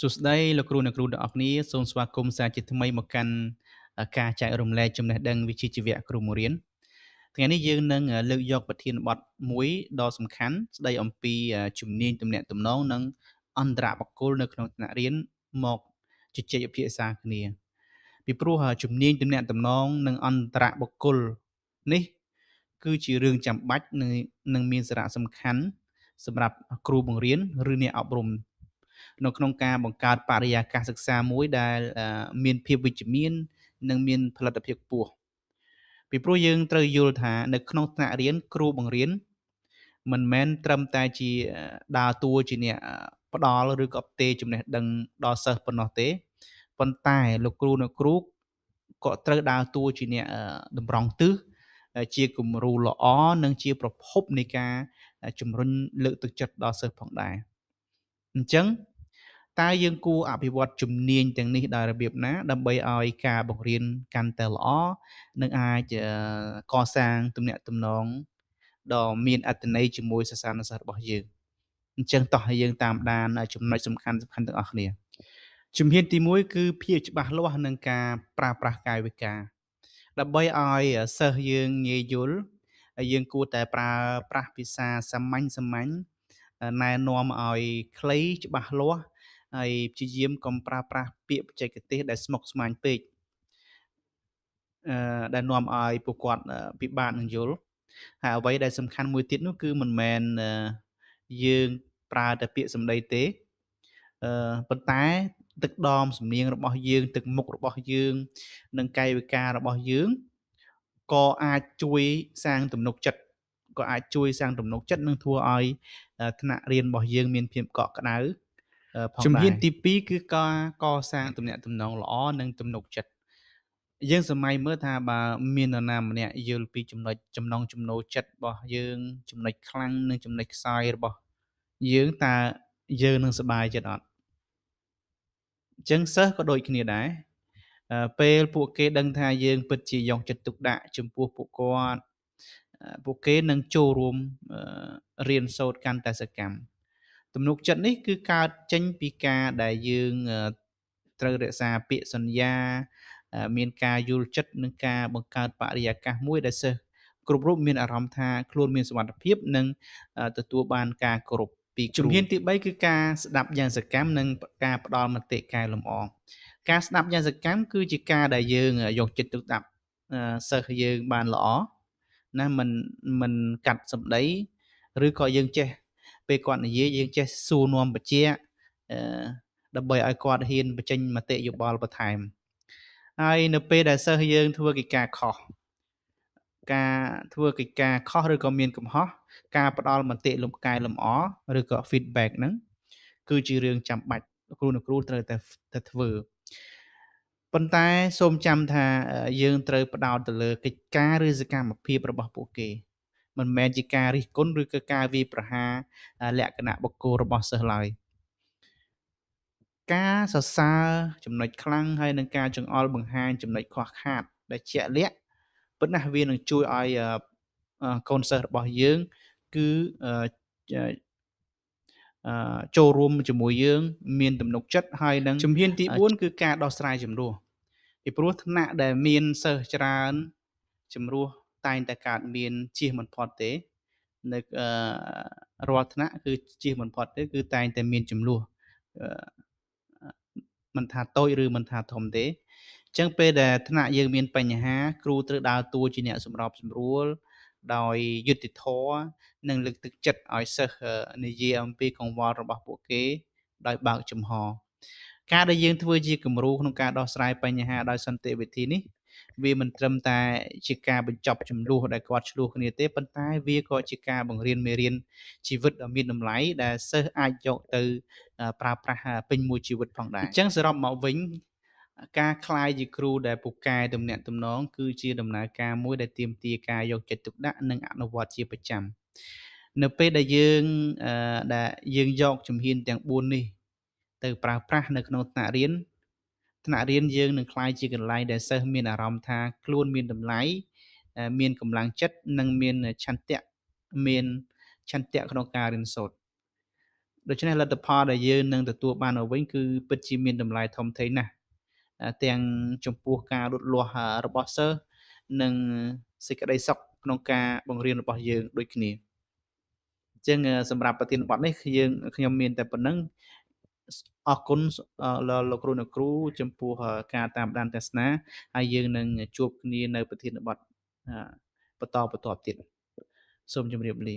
សួស្តីលោកគ្រូអ្នកគ្រូទាំងអស់គ្នាសូមស្វាគមន៍សាជាថ្មីមកកាន់ការចែករំលែកចំណេះដឹងវិជ្ជាជីវៈគ្រូបង្រៀនថ្ងៃនេះយើងនឹងលើកយកប្រធានបទមួយដ៏សំខាន់ស្ដីអំពីជំនាញទំនាក់ទំនងនិងអន្តរបុគ្គលនៅក្នុងថ្នាក់រៀនមកជជែកពិភាក្សាគ្នាពីព្រោះជំនាញទំនាក់ទំនងនិងអន្តរបុគ្គលនេះគឺជារឿងចាំបាច់និងមានសារៈសំខាន់សម្រាប់គ្រូបង្រៀនឬអ្នកអប់រំនៅក្នុងការបង្កើតបរិយាកាសសិក្សាមួយដែលមានភាពវិជ្ជមាននិងមានផលិតភាពខ្ពស់ពីព្រោះយើងត្រូវយល់ថានៅក្នុងថ្នាក់រៀនគ្រូបង្រៀនមិនមែនត្រឹមតែជាដើរតួជាអ្នកផ្ដល់ឬក៏ផ្ទេរចំណេះដឹងដល់សិស្សប៉ុណ្ណោះទេប៉ុន្តែលោកគ្រូអ្នកគ្រូក៏ត្រូវដើរតួជាអ្នកតម្រង់ទិសជាគំរូល្អនិងជាប្រភពនៃការជំរុញលើកទឹកចិត្តដល់សិស្សផងដែរអញ្ចឹងតើយើងគួរអភិវឌ្ឍជំនាញទាំងនេះដោយរបៀបណាដើម្បីឲ្យការបង្រៀនកាន់តែល្អនិងអាចកសាងទំនាក់ទំនងដ៏មានអត្ថន័យជាមួយសិស្សានុសិស្សរបស់យើងអញ្ចឹងតោះឲ្យយើងតាមដានចំណុចសំខាន់ៗទាំងអស់គ្នាជំហានទី1គឺភាពច្បាស់លាស់នឹងការប្រើប្រាស់កាយវិការដើម្បីឲ្យសិស្សយើងងាយយល់ហើយយើងគួរតែប្រើប្រាស់ភាសាសាមញ្ញណែនាំឲ្យខ្លីច្បាស់លាស់ហើយព្យាយាមកុំប្រើប្រាស់ពាក្យបច្ចេកទេសដែលស្មុគស្មាញពេកដែលនាំឲ្យពួកគាត់ពិបាកនឹងយល់ហើយអ្វីដែលសំខាន់មួយទៀតនោះគឺមិនមែនយើងប្រើតែពាក្យសម្ដីទេប៉ុន្តែទឹកដមសំនៀងរបស់យើងទឹកមុខរបស់យើងនិងកាយវិការរបស់យើងក៏អាចជួយសាងទំនុកចិត្តនិងធ្វើឲ្យថ្នាក់រៀនរបស់យើងមានភាពកក់ក្ដៅផងដែរជំហានទី2គឺការកសាងទំនាក់ទំនងល្អនិងទំនុកចិត្តយើងសម័យមើលថាបើមាននរណាម្នាក់យល់ពីចំណុចចំណង់ចំណូលចិត្តរបស់យើងចំណុចខ្លាំងនិងចំណុចខ្សោយរបស់យើងតើយើងនឹងសប្បាយចិត្តអត់អញ្ចឹងសិស្សក៏ដូចគ្នាដែរពេលពួកគេដឹងថាយើងពិតជាយកចិត្តទុកដាក់ចំពោះពួកគាត់ពួកគេនឹងចូលរួមរៀនសូត្រកាន់តែសកម្មទំនុកចិត្តនេះគឺកើតចេញពីការដែលយើងត្រូវរក្សាពាក្យសន្យាមានការយល់ចិត្តនិងការបង្កើតបរិយាកាសមួយដែលសិស្សគ្រប់រូបមានអារម្មណ៍ថាខ្លួនមានសុវត្ថិភាពនិងទទួលបានការគោរពពីគ្រូជំហានទី3គឺការស្ដាប់យ៉ាងសកម្មនិងការផ្ដល់មតិកែលម្អការស្ដាប់យ៉ាងសកម្មគឺជាការដែលយើងយកចិត្តទុកដាក់សិស្សយើងបានល្អណាមិនកាត់សម្ដីឬក៏យើងចេះពេលគាត់និយាយយើងចេះសួរនាំបញ្ជាក់ដើម្បីឲ្យគាត់ហ៊ានបញ្ចេញមតិយោបល់បន្ថែមហើយនៅពេលដែលសិស្សយើងធ្វើកិច្ចការខុសឬក៏មានកំហុសការផ្ដល់មតិលំកែលម្អឬក៏ feedback ហ្នឹងគឺជារឿងចាំបាច់គ្រូអ្នកគ្រូត្រូវតែធ្វើប៉ុន្តែសូមចាំថាយើងត្រូវផ្ដោតទៅលើកិច្ចការឬសកម្មភាពរបស់ពួកគេមិនមែនជាការរិះគន់ឬក៏ការវាយប្រហារលក្ខណៈបុគ្គលរបស់សិស្សឡើយការសរសើរចំណុចខ្លាំងហើយនិងការចង្អុលបង្ហាញចំណុចខ្វះខាតដែលជាក់លាក់ប៉ុន្តែវានឹងជួយឲ្យកូនសិស្សរបស់យើងគឺចូលរួមជាមួយយើងមានទំនុកចិត្តហើយនឹងជំហានទី4គឺការដោះស្រាយជម្លោះពីព្រោះថ្នាក់ដែលមានសិស្សច្រើនជម្លោះតែងតែកើតមានជៀសមិនផុតទេនៅរាល់ថ្នាក់គឺជៀសមិនផុតទេគឺតែងតែមានជម្លោះមិនថាតូចឬមិនថាធំទេអញ្ចឹងពេលដែលថ្នាក់យើងមានបញ្ហាគ្រូត្រូវដើរតួជាអ្នកសម្របសម្រួលដោយយុត្តិធម៌និងលើកទឹកចិត្តឲ្យសិស្សនិយាយអំពីកង្វល់របស់ពួកគេដោយបើកចំហការដែលយើងធ្វើជាគំរូក្នុងការដោះស្រាយបញ្ហាដោយសន្តិវិធីនេះវាមិនត្រឹមតែជាការបញ្ចប់ចំនួនដែលគាត់ឆ្លោះគ្នាទេប៉ុន្តែវាក៏ជាការបង្រៀនមេរៀនជីវិតដ៏មានតម្លៃដែលសិស្សអាចយកទៅប្រើប្រាស់ពេញមួយជីវិតផងដែរអញ្ចឹងសរុបមកវិញការក្លាយជាគ្រូដែលពូកែទំនាក់ទំនងគឺជាដំណើរការមួយដែលទាមទារការយកចិត្តទុកដាក់និងអនុវត្តជាប្រចាំនៅពេលដែលយើងយកជំហានទាំង4នេះទៅប្រើប្រាស់នៅក្នុងថ្នាក់រៀនយើងនឹងក្លាយជាកន្លែងដែលសិស្សមានអារម្មណ៍ថាខ្លួនមានតម្លៃមានកម្លាំងចិត្តនិងមានឆន្ទៈក្នុងការរៀនសូត្រ ដូច្នេះលទ្ធផលដែលយើងនឹងទទួលបានមកវិញគឺពិតជាមានតម្លៃធំធេងណាស់ទាំងចំពោះការលូតលាស់របស់សិស្សនិងសេចក្តីសុខក្នុងការបង្រៀនរបស់យើងដូចគ្នាអញ្ចឹងសម្រាប់ប្រធានបទនេះខ្ញុំមានតែប៉ុណ្្នឹងអរគុណដល់លោកគ្រូអ្នកគ្រូចំពោះការតាមដានទស្សនាហើយយើងនឹងជួបគ្នានៅប្រធានបទអឺបន្តបន្ទាប់ទៀតសូមជម្រាបលា